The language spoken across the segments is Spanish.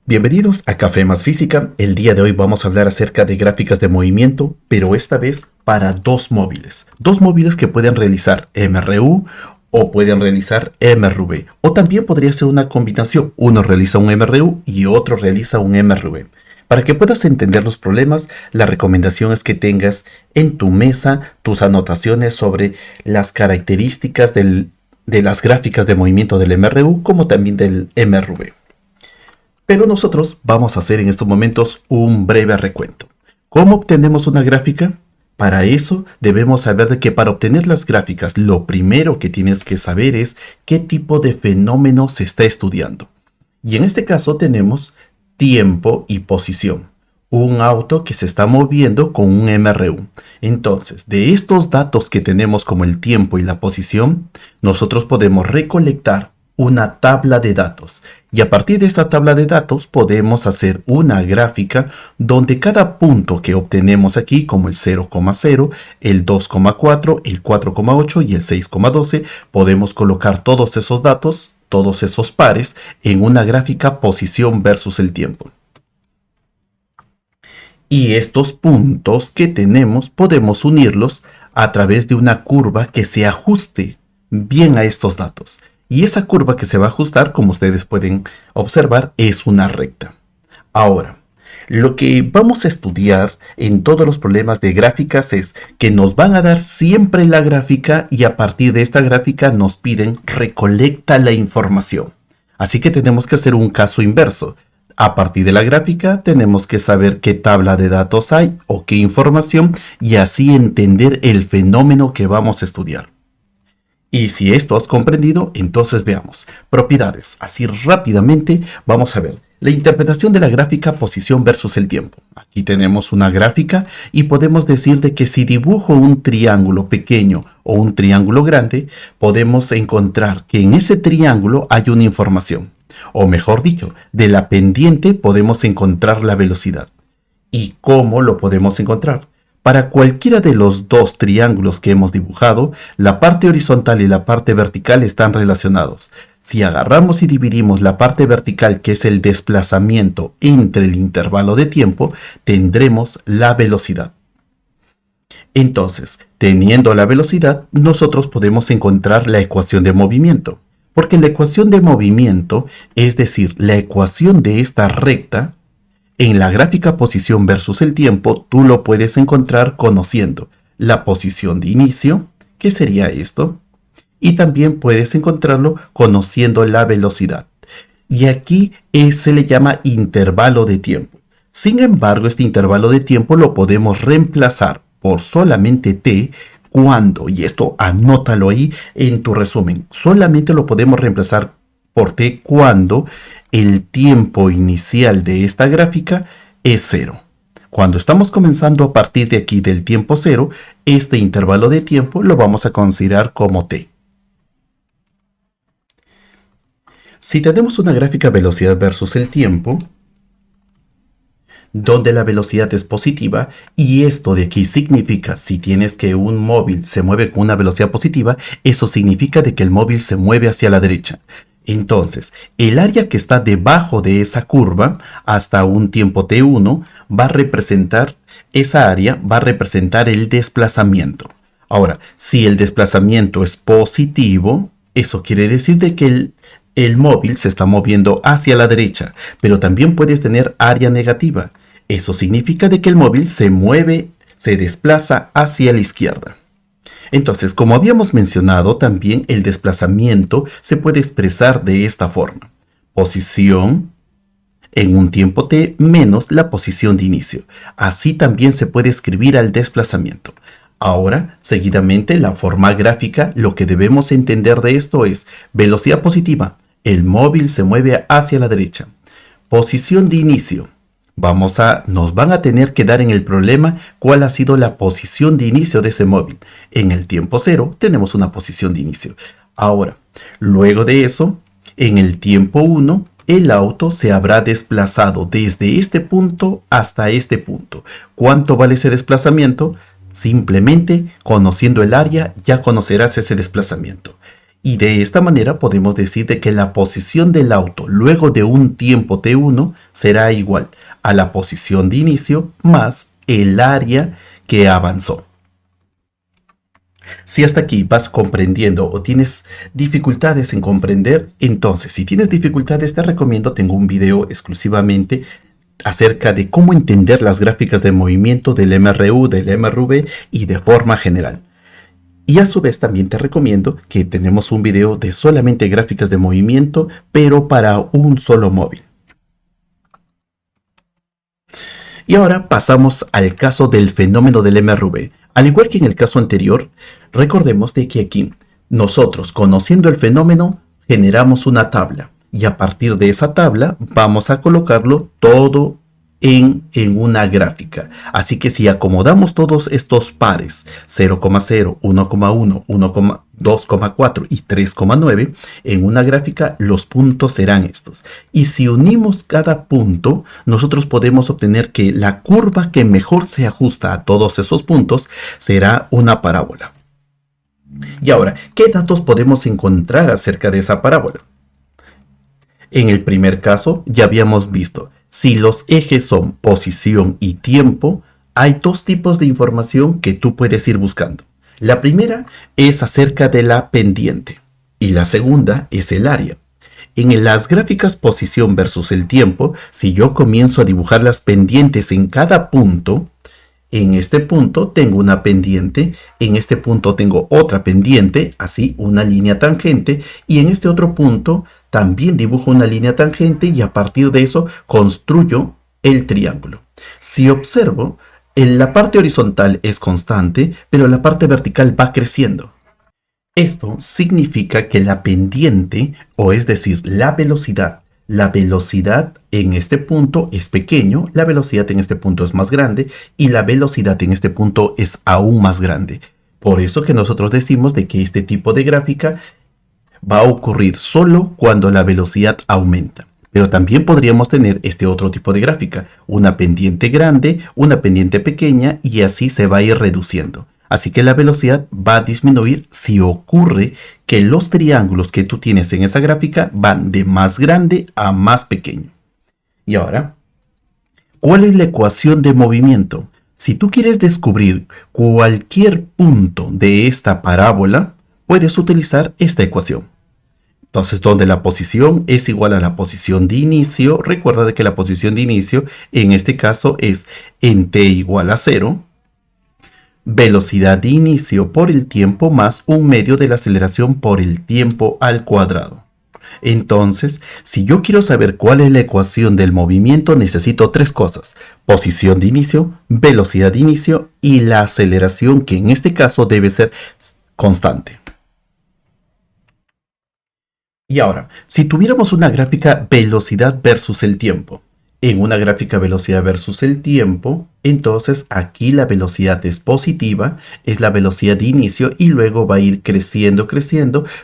Bienvenidos a Café más Física. El día de hoy vamos a hablar acerca de gráficas de movimiento, pero esta vez para dos móviles. Dos móviles que pueden realizar MRU o pueden realizar MRV. O también podría ser una combinación. Uno realiza un MRU y otro realiza un MRV. Para que puedas entender los problemas, la recomendación es que tengas en tu mesa tus anotaciones sobre las características de las gráficas de movimiento del MRU como también del MRV. Pero nosotros vamos a hacer en estos momentos un breve recuento. ¿Cómo obtenemos una gráfica? Para eso debemos saber de que para obtener las gráficas lo primero que tienes que saber es qué tipo de fenómeno se está estudiando. Y en este caso tenemos tiempo y posición. Un auto que se está moviendo con un MRU. Entonces, de estos datos que tenemos como el tiempo y la posición, nosotros podemos recolectar una tabla de datos y a partir de esta tabla de datos podemos hacer una gráfica donde cada punto que obtenemos aquí como el 0,0, el 2,4, el 4,8 y el 6,12 podemos colocar todos esos datos, todos esos pares en una gráfica posición versus el tiempo. Y estos puntos que tenemos podemos unirlos a través de una curva que se ajuste bien a estos datos. Y esa curva que se va a ajustar, como ustedes pueden observar, es una recta. Ahora, lo que vamos a estudiar en todos los problemas de gráficas es que nos van a dar siempre la gráfica y a partir de esta gráfica nos piden recolecta la información. Así que tenemos que hacer un caso inverso. A partir de la gráfica tenemos que saber qué tabla de datos hay o qué información y así entender el fenómeno que vamos a estudiar. Y si esto has comprendido, entonces veamos. Propiedades. Así rápidamente vamos a ver. La interpretación de la gráfica posición versus el tiempo. Aquí tenemos una gráfica y podemos decir de que si dibujo un triángulo pequeño o un triángulo grande, podemos encontrar que en ese triángulo hay una información. O mejor dicho, de la pendiente podemos encontrar la velocidad. ¿Y cómo lo podemos encontrar? Para cualquiera de los dos triángulos que hemos dibujado, la parte horizontal y la parte vertical están relacionados. Si agarramos y dividimos la parte vertical, que es el desplazamiento entre el intervalo de tiempo, tendremos la velocidad. Entonces, teniendo la velocidad, nosotros podemos encontrar la ecuación de movimiento. Porque la ecuación de movimiento, es decir, la ecuación de esta recta, en la gráfica posición versus el tiempo, tú lo puedes encontrar conociendo la posición de inicio, que sería esto, y también puedes encontrarlo conociendo la velocidad. Y aquí se le llama intervalo de tiempo. Sin embargo, este intervalo de tiempo lo podemos reemplazar por solamente t cuando, y esto anótalo ahí en tu resumen, solamente lo podemos reemplazar por t cuando el tiempo inicial de esta gráfica es 0. Cuando estamos comenzando a partir de aquí del tiempo 0, este intervalo de tiempo lo vamos a considerar como t. Si tenemos una gráfica velocidad versus el tiempo, donde la velocidad es positiva, y esto de aquí significa, si tienes que un móvil se mueve con una velocidad positiva, eso significa de que el móvil se mueve hacia la derecha. Entonces, el área que está debajo de esa curva hasta un tiempo t1 va a representar, esa área va a representar el desplazamiento. Ahora, si el desplazamiento es positivo, eso quiere decir de que el móvil se está moviendo hacia la derecha, pero también puedes tener área negativa. Eso significa de que el móvil se mueve, se desplaza hacia la izquierda. Entonces, como habíamos mencionado, también el desplazamiento se puede expresar de esta forma. Posición en un tiempo t menos la posición de inicio. Así también se puede escribir al desplazamiento. Ahora, seguidamente, la forma gráfica, lo que debemos entender de esto es velocidad positiva. El móvil se mueve hacia la derecha. Posición de inicio. Nos van a tener que dar en el problema cuál ha sido la posición de inicio de ese móvil. En el tiempo 0 tenemos una posición de inicio. Ahora, luego de eso, en el tiempo 1, el auto se habrá desplazado desde este punto hasta este punto. ¿Cuánto vale ese desplazamiento? Simplemente conociendo el área ya conocerás ese desplazamiento. Y de esta manera podemos decir de que la posición del auto luego de un tiempo t1 será igual a la posición de inicio más el área que avanzó. Si hasta aquí vas comprendiendo o tienes dificultades en comprender, entonces si tienes dificultades te recomiendo, tengo un video exclusivamente acerca de cómo entender las gráficas de movimiento del MRU, del MRV y de forma general. Y a su vez también te recomiendo que tenemos un video de solamente gráficas de movimiento, pero para un solo móvil. Y ahora pasamos al caso del fenómeno del MRV. Al igual que en el caso anterior, recordemos de que aquí nosotros, conociendo el fenómeno, generamos una tabla. Y a partir de esa tabla vamos a colocarlo todo en una gráfica. Así que si acomodamos todos estos pares 0,0, 1,1, 2,4 y 3,9 en una gráfica, los puntos serán estos. Y si unimos cada punto, nosotros podemos obtener que la curva que mejor se ajusta a todos esos puntos será una parábola. Y ahora, ¿qué datos podemos encontrar acerca de esa parábola? En el primer caso ya habíamos visto, si los ejes son posición y tiempo, hay dos tipos de información que tú puedes ir buscando. La primera es acerca de la pendiente y la segunda es el área. En las gráficas posición versus el tiempo, si yo comienzo a dibujar las pendientes en cada punto, en este punto tengo una pendiente, en este punto tengo otra pendiente, así una línea tangente, y en este otro punto también dibujo una línea tangente y a partir de eso construyo el triángulo. Si observo, en la parte horizontal es constante, pero la parte vertical va creciendo. Esto significa que la pendiente, o es decir, la velocidad en este punto es pequeño, la velocidad en este punto es más grande y la velocidad en este punto es aún más grande. Por eso que nosotros decimos de que este tipo de gráfica va a ocurrir solo cuando la velocidad aumenta. Pero también podríamos tener este otro tipo de gráfica, una pendiente grande, una pendiente pequeña y así se va a ir reduciendo. Así que la velocidad va a disminuir si ocurre que los triángulos que tú tienes en esa gráfica van de más grande a más pequeño. Y ahora, ¿cuál es la ecuación de movimiento? Si tú quieres descubrir cualquier punto de esta parábola, puedes utilizar esta ecuación. Entonces, donde la posición es igual a la posición de inicio, recuerda de que la posición de inicio en este caso es en t igual a 0, velocidad de inicio por el tiempo más un medio de la aceleración por el tiempo al cuadrado. Entonces, si yo quiero saber cuál es la ecuación del movimiento, necesito tres cosas: posición de inicio, velocidad de inicio y la aceleración, que en este caso debe ser constante. Y ahora, si tuviéramos una gráfica velocidad versus el tiempo, en una gráfica velocidad versus el tiempo, entonces aquí la velocidad es positiva, es la velocidad de inicio y luego va a ir creciendo,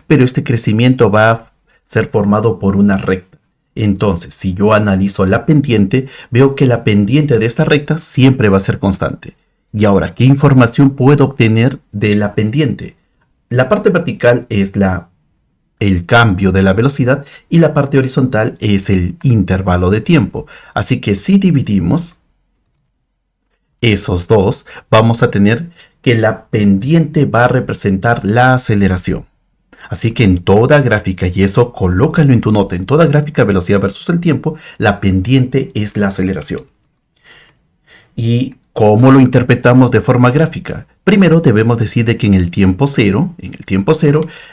pero este crecimiento va a ser formado por una recta. Entonces, si yo analizo la pendiente, veo que la pendiente de esta recta siempre va a ser constante. Y ahora, ¿qué información puedo obtener de la pendiente? La parte vertical es el cambio de la velocidad y la parte horizontal es el intervalo de tiempo. Así que si dividimos esos dos, vamos a tener que la pendiente va a representar la aceleración. Así que en toda gráfica, y eso colócalo en tu nota, en toda gráfica velocidad versus el tiempo, la pendiente es la aceleración. ¿Y cómo lo interpretamos de forma gráfica? Primero debemos decir de que en el tiempo cero,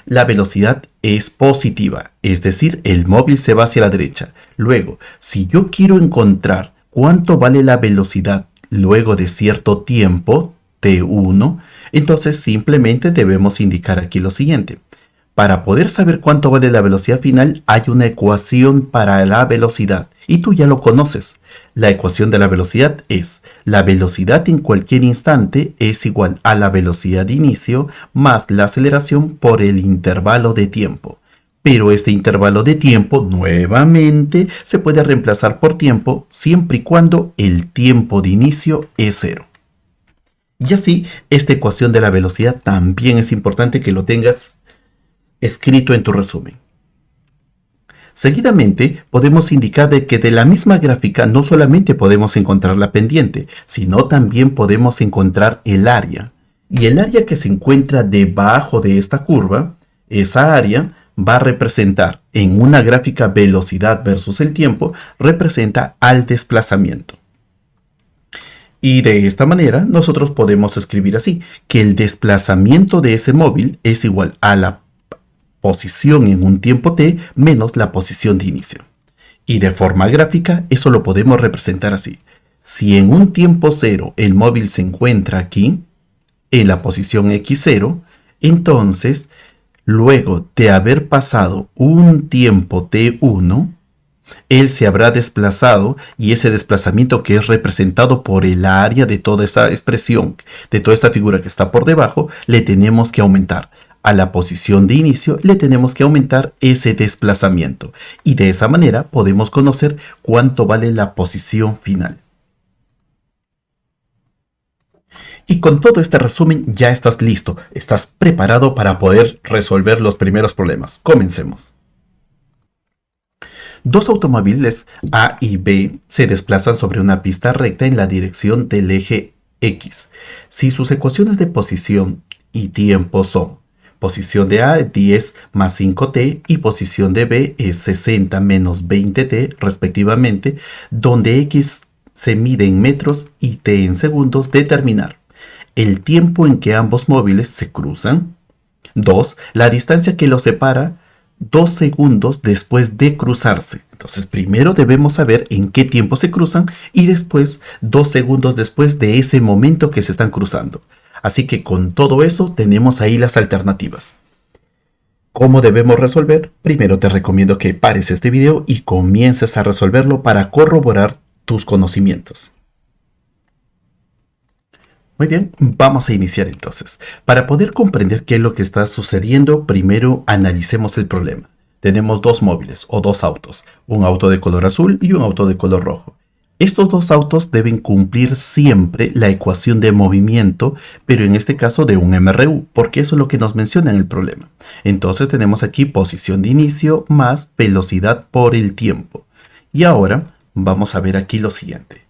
la velocidad es positiva, es decir, el móvil se va hacia la derecha. Luego, si yo quiero encontrar cuánto vale la velocidad luego de cierto tiempo, t1, entonces simplemente debemos indicar aquí lo siguiente. Para poder saber cuánto vale la velocidad final, hay una ecuación para la velocidad y tú ya lo conoces. La ecuación de la velocidad es: la velocidad en cualquier instante es igual a la velocidad de inicio más la aceleración por el intervalo de tiempo. Pero este intervalo de tiempo nuevamente se puede reemplazar por tiempo siempre y cuando el tiempo de inicio es 0. Y así, esta ecuación de la velocidad también es importante que lo tengas escrito en tu resumen. Seguidamente, podemos indicar de que de la misma gráfica no solamente podemos encontrar la pendiente, sino también podemos encontrar el área. Y el área que se encuentra debajo de esta curva, esa área va a representar en una gráfica velocidad versus el tiempo, representa al desplazamiento. Y de esta manera nosotros podemos escribir así, que el desplazamiento de ese móvil es igual a la posición en un tiempo t menos la posición de inicio. Y de forma gráfica eso lo podemos representar así. Si en un tiempo 0 el móvil se encuentra aquí, en la posición x0, entonces luego de haber pasado un tiempo t1, él se habrá desplazado y ese desplazamiento que es representado por el área de toda esa expresión, de toda esta figura que está por debajo, le tenemos que aumentar. A la posición de inicio le tenemos que aumentar ese desplazamiento y de esa manera podemos conocer cuánto vale la posición final. Y con todo este resumen ya estás listo, estás preparado para poder resolver los primeros problemas. Comencemos. Dos automóviles A y B se desplazan sobre una pista recta en la dirección del eje X. Si sus ecuaciones de posición y tiempo son: posición de A 10 más 5t y posición de B es 60 menos 20t respectivamente, donde X se mide en metros y t en segundos, determinar el tiempo en que ambos móviles se cruzan. 2. La distancia que los separa 2 segundos después de cruzarse. Entonces primero debemos saber en qué tiempo se cruzan y después 2 segundos después de ese momento que se están cruzando. Así que con todo eso tenemos ahí las alternativas. ¿Cómo debemos resolver? Primero te recomiendo que pares este video y comiences a resolverlo para corroborar tus conocimientos. Muy bien, vamos a iniciar entonces. Para poder comprender qué es lo que está sucediendo, primero analicemos el problema. Tenemos dos móviles o dos autos, un auto de color azul y un auto de color rojo. Estos dos autos deben cumplir siempre la ecuación de movimiento, pero en este caso de un MRU, porque eso es lo que nos menciona en el problema. Entonces tenemos aquí posición de inicio más velocidad por el tiempo. Y ahora vamos a ver aquí lo siguiente.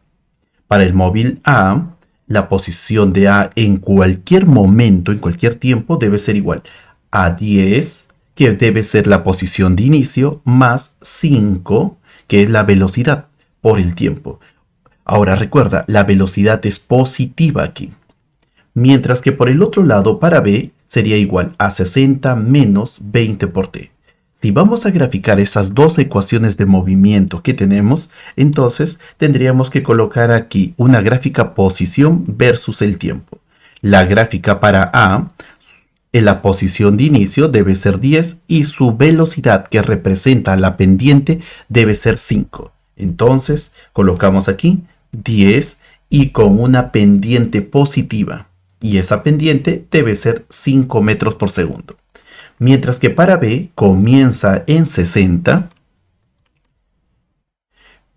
Para el móvil A, la posición de A en cualquier momento, en cualquier tiempo, debe ser igual a 10, que debe ser la posición de inicio, más 5, que es la velocidad por el tiempo. Ahora recuerda, la velocidad es positiva aquí. Mientras que por el otro lado, para B, sería igual a 60 menos 20 por t. Si vamos a graficar esas dos ecuaciones de movimiento que tenemos, entonces tendríamos que colocar aquí una gráfica posición versus el tiempo. La gráfica para A, en la posición de inicio debe ser 10 y su velocidad que representa la pendiente debe ser 5. Entonces colocamos aquí 10 y con una pendiente positiva. Y esa pendiente debe ser 5 metros por segundo. Mientras que para B comienza en 60,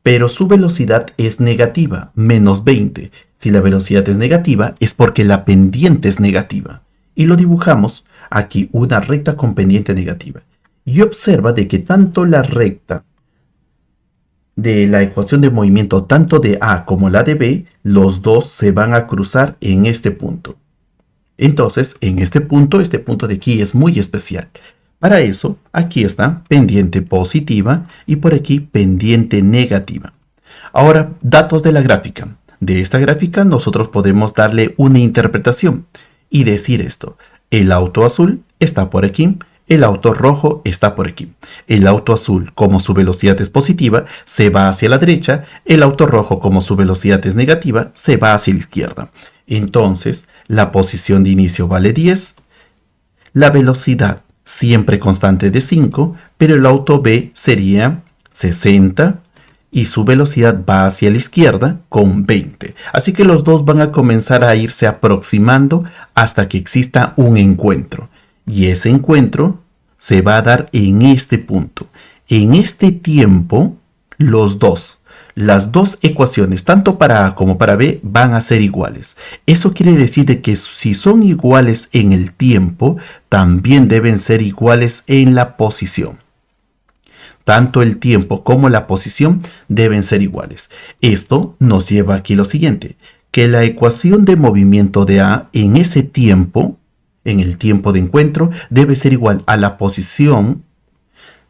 pero su velocidad es negativa, menos 20. Si la velocidad es negativa es porque la pendiente es negativa. Y lo dibujamos aquí, una recta con pendiente negativa. Y observa de que tanto la recta de la ecuación de movimiento, tanto de A como la de B, los dos se van a cruzar en este punto. Entonces, en este punto de aquí es muy especial. Para eso, aquí está pendiente positiva y por aquí pendiente negativa. Ahora, datos de la gráfica. De esta gráfica nosotros podemos darle una interpretación y decir esto. El auto azul está por aquí, el auto rojo está por aquí. El auto azul, como su velocidad es positiva, se va hacia la derecha. El auto rojo, como su velocidad es negativa, se va hacia la izquierda. Entonces, la posición de inicio vale 10, la velocidad siempre constante de 5, pero el auto B sería 60 y su velocidad va hacia la izquierda con 20. Así que los dos van a comenzar a irse aproximando hasta que exista un encuentro. Y ese encuentro se va a dar en este punto. En este tiempo, los dos las dos ecuaciones, tanto para A como para B, van a ser iguales. Eso quiere decir de que si son iguales en el tiempo, también deben ser iguales en la posición. Tanto el tiempo como la posición deben ser iguales. Esto nos lleva aquí lo siguiente, que la ecuación de movimiento de A en ese tiempo, en el tiempo de encuentro, debe ser igual a la posición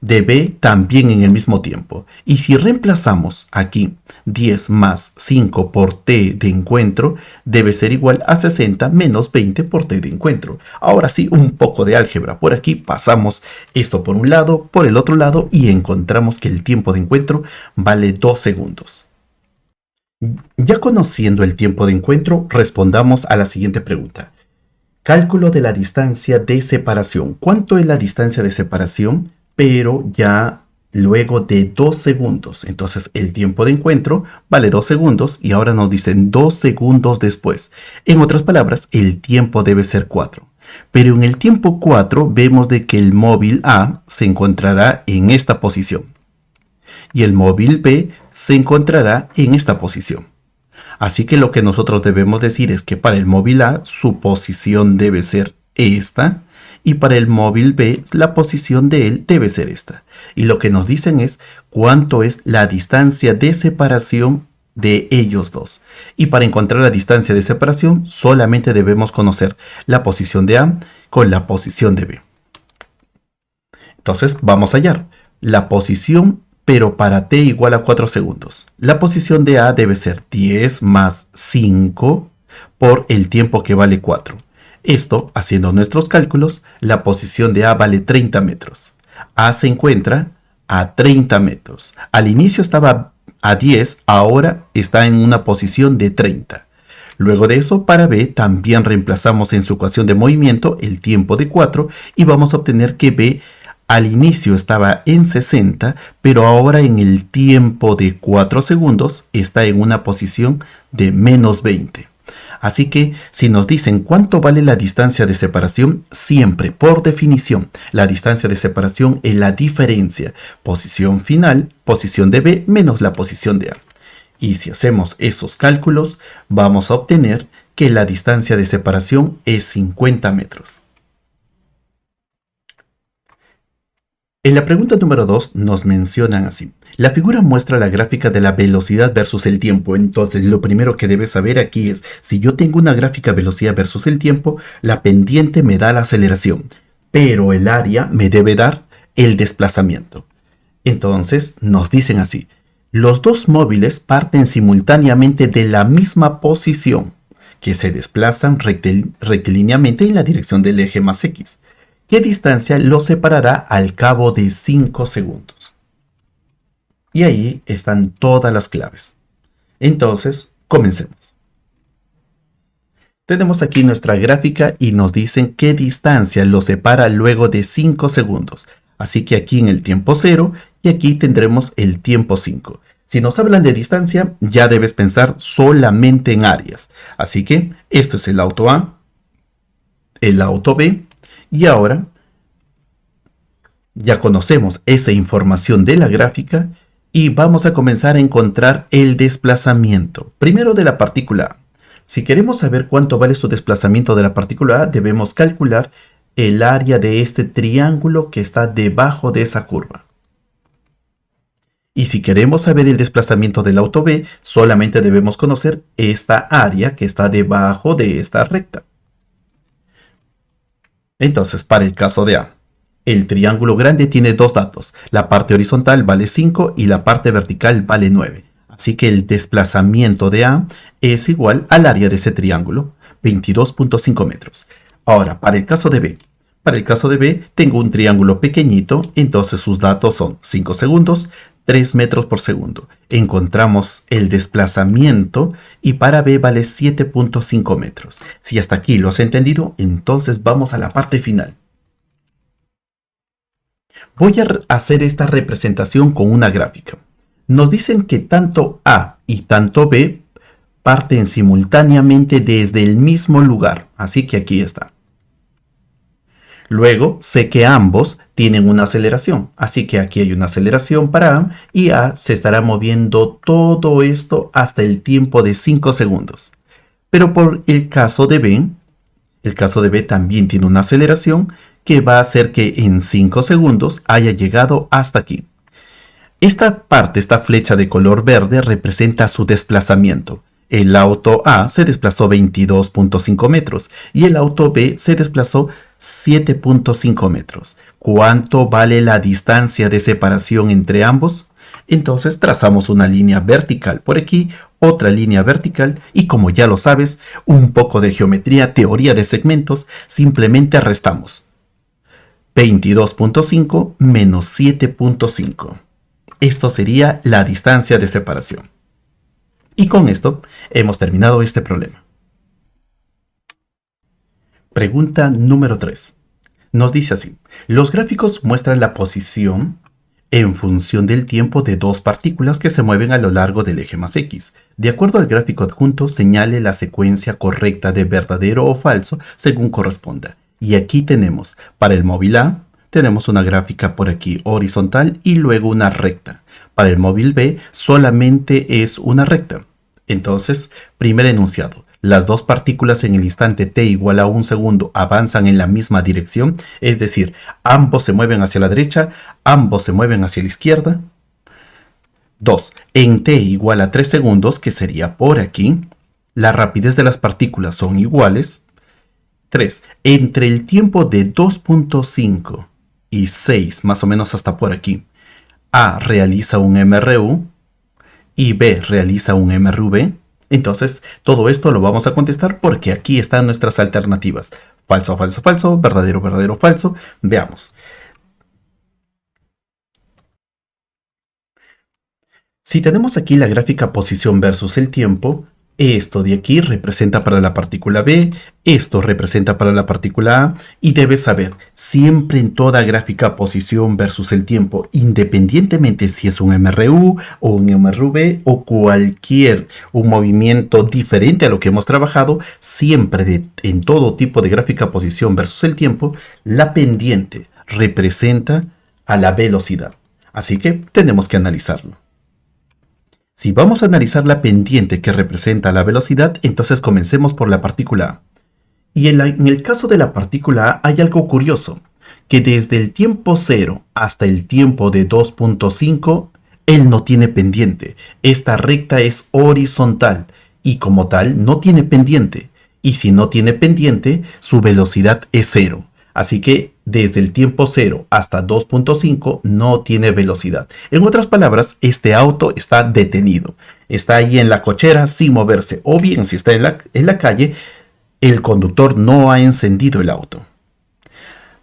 de B también en el mismo tiempo. Y si reemplazamos aquí 10 más 5 por t de encuentro, debe ser igual a 60 menos 20 por t de encuentro. Ahora sí, un poco de álgebra. Por aquí pasamos esto por un lado, por el otro lado y encontramos que el tiempo de encuentro vale 2 segundos. Ya conociendo el tiempo de encuentro, respondamos a la siguiente pregunta. Cálculo de la distancia de separación. ¿Cuánto es la distancia de separación? Pero ya luego de 2 segundos. Entonces el tiempo de encuentro vale 2 segundos y ahora nos dicen 2 segundos después. En otras palabras, el tiempo debe ser 4. Pero en el tiempo 4 vemos de que el móvil A se encontrará en esta posición y el móvil B se encontrará en esta posición. Así que lo que nosotros debemos decir es que para el móvil A su posición debe ser esta y para el móvil B la posición de él debe ser esta. Y lo que nos dicen es cuánto es la distancia de separación de ellos dos. Y para encontrar la distancia de separación solamente debemos conocer la posición de A con la posición de B. Entonces vamos a hallar la posición, pero para t igual a 4 segundos. La posición de A debe ser 10 más 5 por el tiempo que vale 4. Esto, haciendo nuestros cálculos, la posición de A vale 30 metros. A se encuentra a 30 metros. Al inicio estaba a 10, ahora está en una posición de 30. Luego de eso, para B también reemplazamos en su ecuación de movimiento el tiempo de 4 y vamos a obtener que B al inicio estaba en 60, pero ahora en el tiempo de 4 segundos está en una posición de menos 20. Así que si nos dicen cuánto vale la distancia de separación, siempre por definición la distancia de separación es la diferencia posición final, posición de B menos la posición de A. Y si hacemos esos cálculos, vamos a obtener que la distancia de separación es 50 metros. En la pregunta número 2 nos mencionan así. La figura muestra la gráfica de la velocidad versus el tiempo. Entonces lo primero que debes saber aquí es, si yo tengo una gráfica velocidad versus el tiempo, la pendiente me da la aceleración, pero el área me debe dar el desplazamiento. Entonces nos dicen así. Los dos móviles parten simultáneamente de la misma posición, que se desplazan rectilíneamente en la dirección del eje más X. ¿Qué distancia los separará al cabo de 5 segundos? Y ahí están todas las claves. Entonces, comencemos. Tenemos aquí nuestra gráfica y nos dicen qué distancia los separa luego de 5 segundos. Así que aquí en el tiempo 0 y aquí tendremos el tiempo 5. Si nos hablan de distancia, ya debes pensar solamente en áreas. Así que esto es el auto A, el auto B. Y ahora ya conocemos esa información de la gráfica y vamos a comenzar a encontrar el desplazamiento. Primero de la partícula A. Si queremos saber cuánto vale su desplazamiento de la partícula A, debemos calcular el área de este triángulo que está debajo de esa curva. Y si queremos saber el desplazamiento del auto B, solamente debemos conocer esta área que está debajo de esta recta. Entonces, para el caso de A, el triángulo grande tiene dos datos. La parte horizontal vale 5 y la parte vertical vale 9. Así que el desplazamiento de A es igual al área de ese triángulo, 22.5 metros. Ahora, para el caso de B. Para el caso de B, tengo un triángulo pequeñito, entonces sus datos son 5 segundos, 3 metros por segundo. Encontramos el desplazamiento y para B vale 7.5 metros. Si hasta aquí lo has entendido, entonces vamos a la parte final. Voy a hacer esta representación con una gráfica. Nos dicen que tanto A y tanto B parten simultáneamente desde el mismo lugar, así que aquí está. Luego sé que ambos tienen una aceleración, así que aquí hay una aceleración para A y A se estará moviendo todo esto hasta el tiempo de 5 segundos. Pero por el caso de B también tiene una aceleración que va a hacer que en 5 segundos haya llegado hasta aquí. Esta flecha de color verde representa su desplazamiento. El auto A se desplazó 22.5 metros y el auto B se desplazó 7.5 metros. ¿Cuánto vale la distancia de separación entre ambos? Entonces trazamos una línea vertical por aquí, otra línea vertical y como ya lo sabes, un poco de geometría, teoría de segmentos, simplemente restamos. 22.5 menos 7.5. Esto sería la distancia de separación. Y con esto hemos terminado este problema. Pregunta número 3. Nos dice así: los gráficos muestran la posición en función del tiempo de dos partículas que se mueven a lo largo del eje más X. De acuerdo al gráfico adjunto, señale la secuencia correcta de verdadero o falso según corresponda. Y aquí tenemos, para el móvil A, tenemos una gráfica por aquí horizontal y luego una recta. Para el móvil B solamente es una recta. Entonces, primer enunciado. Las dos partículas en el instante t igual a 1 segundo avanzan en la misma dirección, es decir, ambos se mueven hacia la derecha, ambos se mueven hacia la izquierda. 2. En t igual a 3 segundos, que sería por aquí, la rapidez de las partículas son iguales. 3. Entre el tiempo de 2.5 y 6, más o menos hasta por aquí, A realiza un MRU y B realiza un MRV. Entonces, todo esto lo vamos a contestar porque aquí están nuestras alternativas. Falso, falso, falso, verdadero, verdadero, falso. Veamos. Si tenemos aquí la gráfica posición versus el tiempo, esto de aquí representa para la partícula B, esto representa para la partícula A, y debes saber, siempre en toda gráfica posición versus el tiempo, independientemente si es un MRU o un MRV o un movimiento diferente a lo que hemos trabajado, siempre en todo tipo de gráfica posición versus el tiempo, la pendiente representa a la velocidad. Así que tenemos que analizarlo. Si vamos a analizar la pendiente que representa la velocidad, entonces comencemos por la partícula A. Y en el caso de la partícula A hay algo curioso, que desde el tiempo 0 hasta el tiempo de 2.5, él no tiene pendiente. Esta recta es horizontal y como tal no tiene pendiente. Y si no tiene pendiente, su velocidad es 0. Así que desde el tiempo 0 hasta 2.5 no tiene velocidad. En otras palabras, este auto está detenido. Está ahí en la cochera sin moverse. O bien, si está en la calle, el conductor no ha encendido el auto.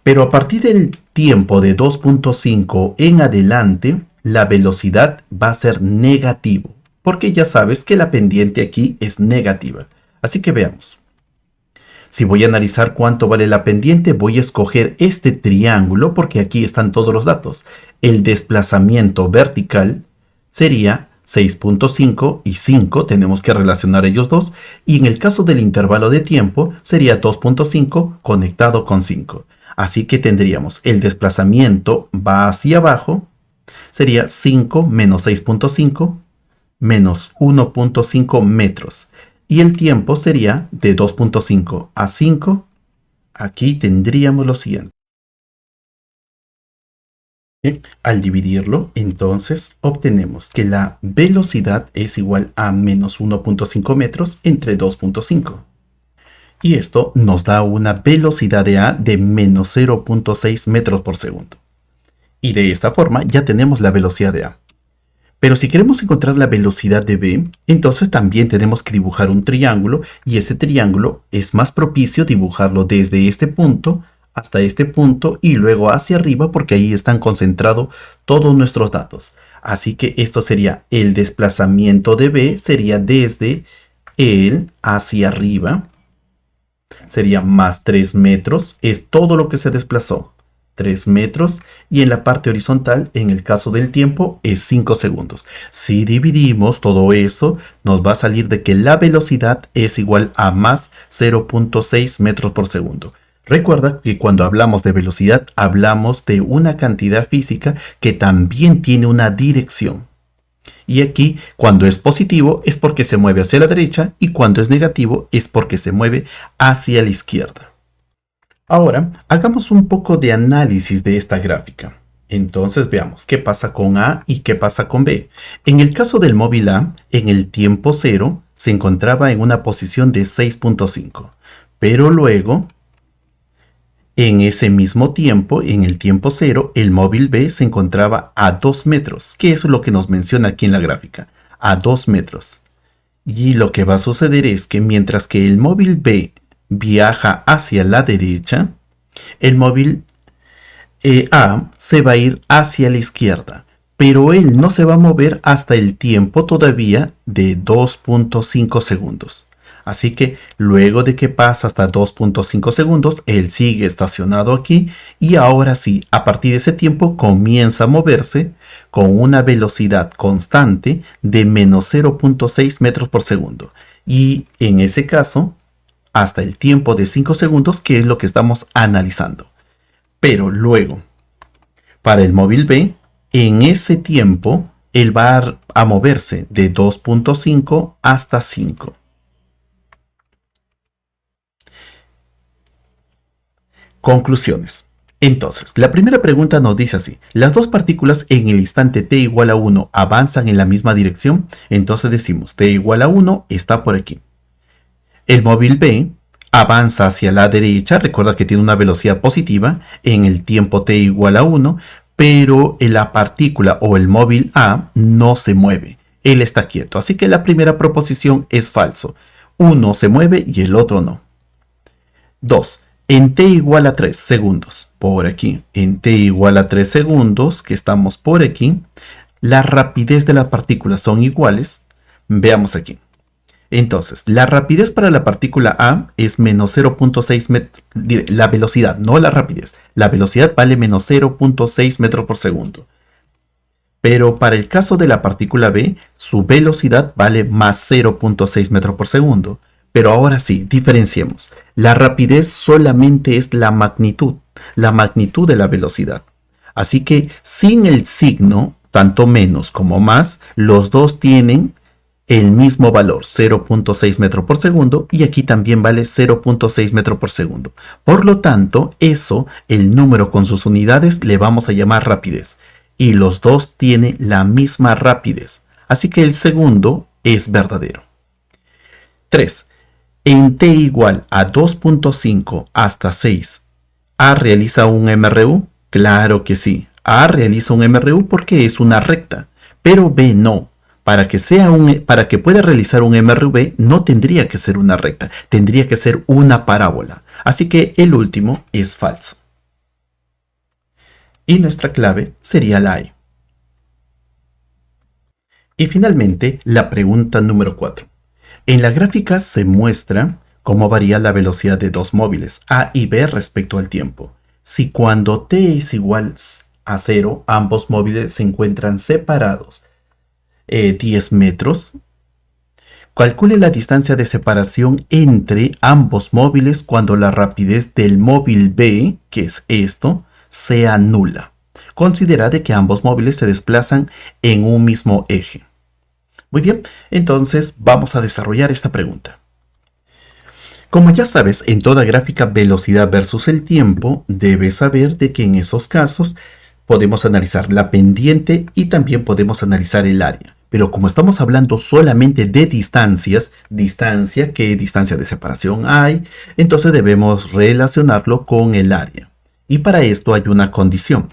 Pero a partir del tiempo de 2.5 en adelante, la velocidad va a ser negativo. Porque ya sabes que la pendiente aquí es negativa. Así que veamos. Si voy a analizar cuánto vale la pendiente, voy a escoger este triángulo porque aquí están todos los datos. El desplazamiento vertical sería 6.5 y 5, tenemos que relacionar ellos dos. Y en el caso del intervalo de tiempo sería 2.5 conectado con 5. Así que tendríamos el desplazamiento va hacia abajo, sería 5 menos 6.5 menos 1.5 metros. Y el tiempo sería de 2.5 a 5. Aquí tendríamos lo siguiente. Bien, al dividirlo, entonces obtenemos que la velocidad es igual a menos 1.5 metros entre 2.5. Y esto nos da una velocidad de A de menos 0.6 metros por segundo. Y de esta forma ya tenemos la velocidad de A. Pero si queremos encontrar la velocidad de B, entonces también tenemos que dibujar un triángulo y ese triángulo es más propicio dibujarlo desde este punto hasta este punto y luego hacia arriba porque ahí están concentrados todos nuestros datos. Así que esto sería el desplazamiento de B, sería desde él hacia arriba, sería más 3 metros, es todo lo que se desplazó. 3 metros y en la parte horizontal, en el caso del tiempo, es 5 segundos. Si dividimos todo eso, nos va a salir de que la velocidad es igual a más 0.6 metros por segundo. Recuerda que cuando hablamos de velocidad hablamos de una cantidad física que también tiene una dirección. Y aquí, cuando es positivo, es porque se mueve hacia la derecha y cuando es negativo es porque se mueve hacia la izquierda. Ahora, hagamos un poco de análisis de esta gráfica. Entonces veamos qué pasa con A y qué pasa con B. En el caso del móvil A, en el tiempo cero se encontraba en una posición de 6.5, pero luego, en ese mismo tiempo, en el tiempo cero, el móvil B se encontraba a 2 metros, que es lo que nos menciona aquí en la gráfica, a 2 metros. Y lo que va a suceder es que mientras que el móvil B viaja hacia la derecha, el móvil A se va a ir hacia la izquierda, pero él no se va a mover hasta el tiempo todavía de 2.5 segundos. Así que luego de que pasa hasta 2.5 segundos, él sigue estacionado aquí y ahora sí, a partir de ese tiempo comienza a moverse con una velocidad constante de menos 0.6 metros por segundo. Y en ese caso, hasta el tiempo de 5 segundos, que es lo que estamos analizando. Pero luego, para el móvil B, en ese tiempo, él va a moverse de 2.5 hasta 5. Conclusiones. Entonces, la primera pregunta nos dice así: ¿las dos partículas en el instante t igual a 1 avanzan en la misma dirección? Entonces decimos, t igual a 1 está por aquí. El móvil B avanza hacia la derecha, recuerda que tiene una velocidad positiva en el tiempo t igual a 1, pero la partícula o el móvil A no se mueve, él está quieto. Así que la primera proposición es falso. Uno se mueve y el otro no. 2. En t igual a 3 segundos, por aquí, en t igual a 3 segundos, que estamos por aquí, la rapidez de las partículas son iguales. Veamos aquí. Entonces, la rapidez para la partícula A es menos 0.6 metros, la velocidad, no la rapidez. La velocidad vale menos 0.6 metros por segundo. Pero para el caso de la partícula B, su velocidad vale más 0.6 metros por segundo. Pero ahora sí, diferenciemos. La rapidez solamente es la magnitud de la velocidad. Así que sin el signo, tanto menos como más, los dos tienen el mismo valor, 0.6 metros por segundo, y aquí también vale 0.6 metros por segundo. Por lo tanto, eso, el número con sus unidades, le vamos a llamar rapidez. Y los dos tienen la misma rapidez. Así que el segundo es verdadero. 3. En t igual a 2.5 hasta 6, ¿A realiza un MRU? Claro que sí. A realiza un MRU porque es una recta, pero B no. Para que pueda realizar un MRV no tendría que ser una recta, tendría que ser una parábola. Así que el último es falso. Y nuestra clave sería la E. Y finalmente, la pregunta número 4. En la gráfica se muestra cómo varía la velocidad de dos móviles, A y B, respecto al tiempo. Si cuando t es igual a 0, ambos móviles se encuentran separados 10 metros, calcule la distancia de separación entre ambos móviles cuando la rapidez del móvil B, que es esto, sea nula. Considera de que ambos móviles se desplazan en un mismo eje. Muy bien, entonces vamos a desarrollar esta pregunta. Como ya sabes, en toda gráfica velocidad versus el tiempo, debes saber de que en esos casos podemos analizar la pendiente y también podemos analizar el área. Pero como estamos hablando solamente de distancias, ¿qué distancia de separación hay? Entonces debemos relacionarlo con el área. Y para esto hay una condición.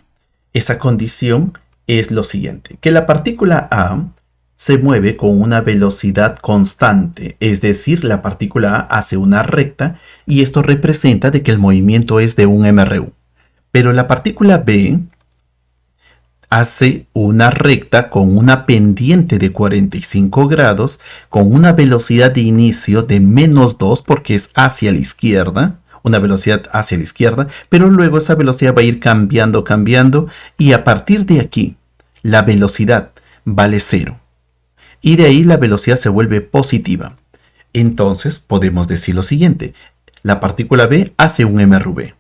Esa condición es lo siguiente, que la partícula A se mueve con una velocidad constante, es decir, la partícula A hace una recta y esto representa de que el movimiento es de un MRU. Pero la partícula B hace una recta con una pendiente de 45 grados, con una velocidad de inicio de menos 2 porque es hacia la izquierda, una velocidad hacia la izquierda, pero luego esa velocidad va a ir cambiando y a partir de aquí la velocidad vale 0. Y de ahí la velocidad se vuelve positiva. Entonces podemos decir lo siguiente. La partícula B hace un mRV.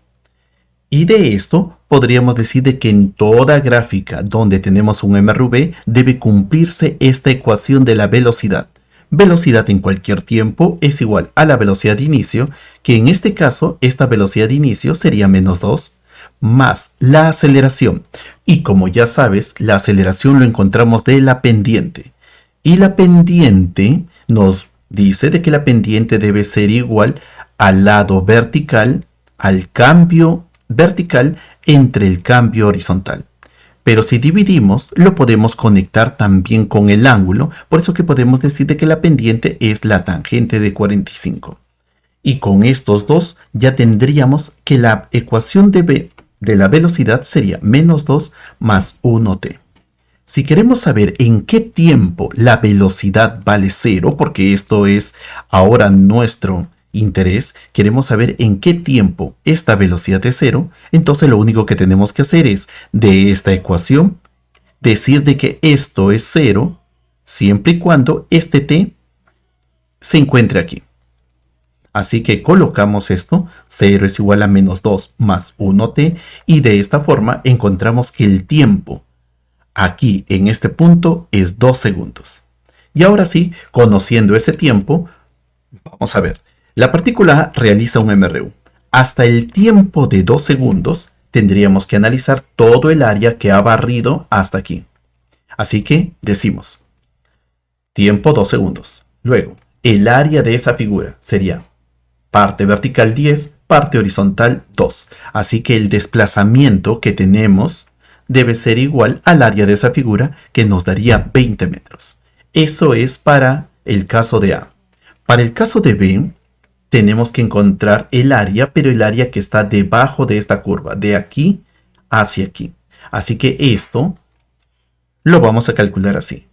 Y de esto podríamos decir de que en toda gráfica donde tenemos un mRV debe cumplirse esta ecuación de la velocidad. Velocidad en cualquier tiempo es igual a la velocidad de inicio, que en este caso esta velocidad de inicio sería menos 2, más la aceleración. Y como ya sabes, la aceleración lo encontramos de la pendiente. Y la pendiente nos dice de que la pendiente debe ser igual al lado vertical, al cambio vertical entre el cambio horizontal. Pero si dividimos, lo podemos conectar también con el ángulo, por eso que podemos decir de que la pendiente es la tangente de 45. Y con estos dos ya tendríamos que la ecuación de la velocidad sería menos 2 más 1t. Si queremos saber en qué tiempo la velocidad vale 0, porque esto es ahora nuestro interés, queremos saber en qué tiempo esta velocidad es 0, entonces lo único que tenemos que hacer es de esta ecuación decir de que esto es 0 siempre y cuando este t se encuentre aquí. Así que colocamos esto, 0 es igual a menos 2 más 1t, y de esta forma encontramos que el tiempo aquí en este punto es 2 segundos. Y ahora sí, conociendo ese tiempo, vamos a ver. La partícula A realiza un mRU. Hasta el tiempo de 2 segundos tendríamos que analizar todo el área que ha barrido hasta aquí. Así que decimos, tiempo 2 segundos. Luego, el área de esa figura sería parte vertical 10, parte horizontal 2. Así que el desplazamiento que tenemos debe ser igual al área de esa figura, que nos daría 20 metros. Eso es para el caso de A. Para el caso de B, tenemos que encontrar el área, pero el área que está debajo de esta curva, de aquí hacia aquí. Así que esto lo vamos a calcular así.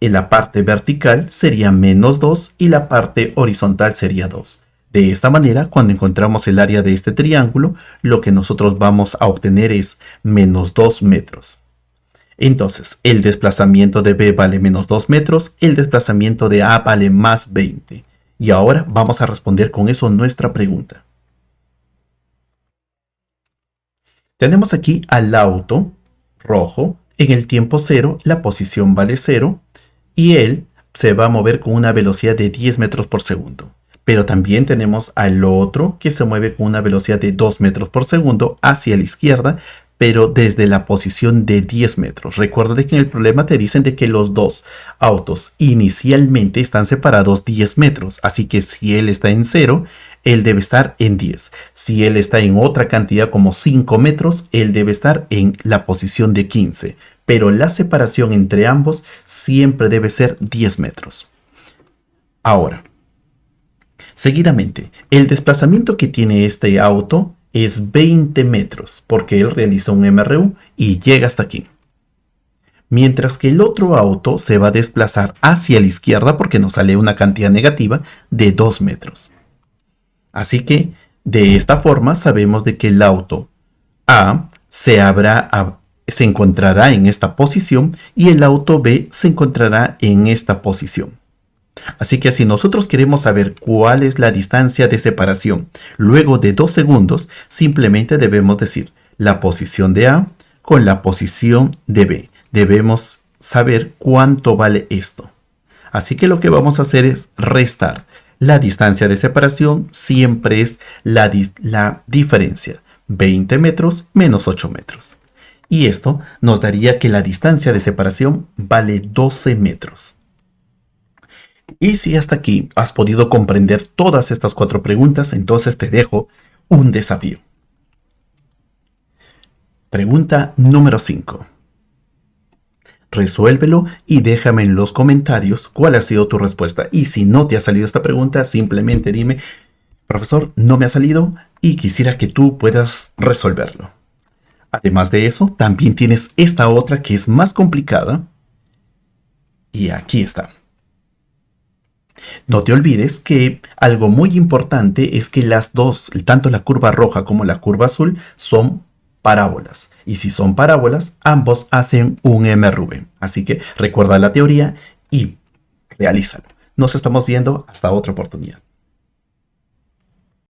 En la parte vertical sería menos 2 y la parte horizontal sería 2. De esta manera, cuando encontramos el área de este triángulo, lo que nosotros vamos a obtener es menos 2 metros. Entonces, el desplazamiento de B vale menos 2 metros, el desplazamiento de A vale más 20. Y ahora vamos a responder con eso nuestra pregunta. Tenemos aquí al auto rojo, en el tiempo 0, la posición vale 0, y él se va a mover con una velocidad de 10 metros por segundo. Pero también tenemos al otro que se mueve con una velocidad de 2 metros por segundo hacia la izquierda, pero desde la posición de 10 metros. Recuerda que en el problema te dicen de que los dos autos inicialmente están separados 10 metros. Así que si él está en 0, él debe estar en 10. Si él está en otra cantidad como 5 metros, él debe estar en la posición de 15. Pero la separación entre ambos siempre debe ser 10 metros. Ahora, seguidamente, el desplazamiento que tiene este auto es 20 metros, porque él realiza un mRU y llega hasta aquí. Mientras que el otro auto se va a desplazar hacia la izquierda porque nos sale una cantidad negativa de 2 metros. Así que, de esta forma, sabemos de que el auto A se encontrará en esta posición y el auto B se encontrará en esta posición. Así que si nosotros queremos saber cuál es la distancia de separación luego de 2 segundos, simplemente debemos decir la posición de A con la posición de B. Debemos saber cuánto vale esto. Así que lo que vamos a hacer es restar. La distancia de separación siempre es la diferencia. 20 metros menos 8 metros. Y esto nos daría que la distancia de separación vale 12 metros. Y si hasta aquí has podido comprender todas estas 4 preguntas, entonces te dejo un desafío. Pregunta número 5. Resuélvelo y déjame en los comentarios cuál ha sido tu respuesta. Y si no te ha salido esta pregunta, simplemente dime, profesor, no me ha salido y quisiera que tú puedas resolverlo. Además de eso, también tienes esta otra que es más complicada. Y aquí está. No te olvides que algo muy importante es que las dos, tanto la curva roja como la curva azul, son parábolas. Y si son parábolas, ambos hacen un mRV. Así que recuerda la teoría y realízalo. Nos estamos viendo hasta otra oportunidad.